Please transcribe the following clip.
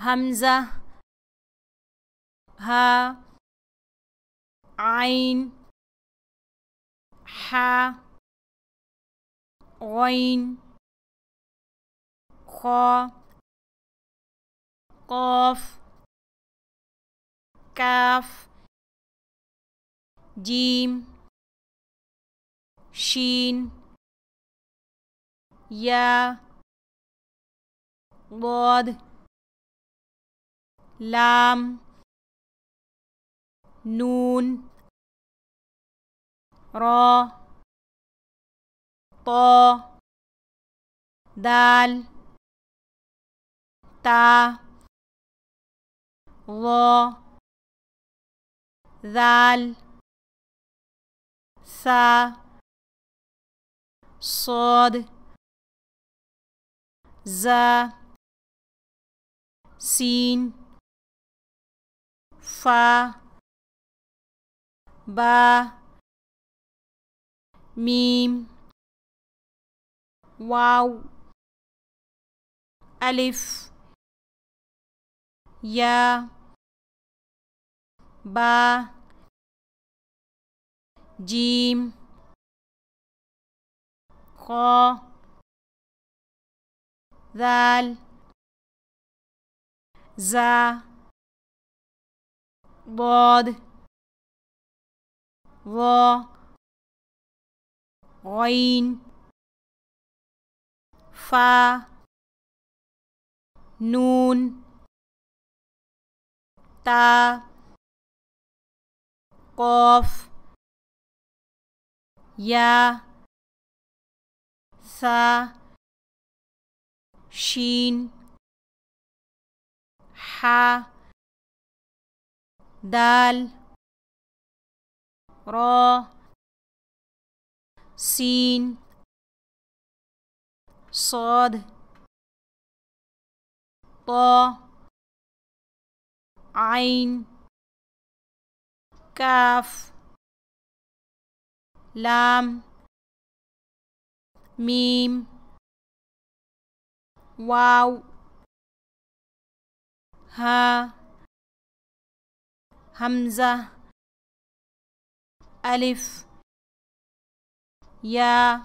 हमज़ा हा आइन हा गैन खा क़ाफ काफ जीम शीन या ज़ाद लाम नून रा ता दाल ता ज़ा ज़ाल सा صاد ज़ा सीन फा बा मीम वाव अलिफ या बा जीम खा दाल ज़ा ज़ाद ज़ा गैन फा नून ता क़ाफ या सा शीन हा दाल रा सीन صاد ता आइन काफ लाम मीम वाव हा हमज़ा अलिफ या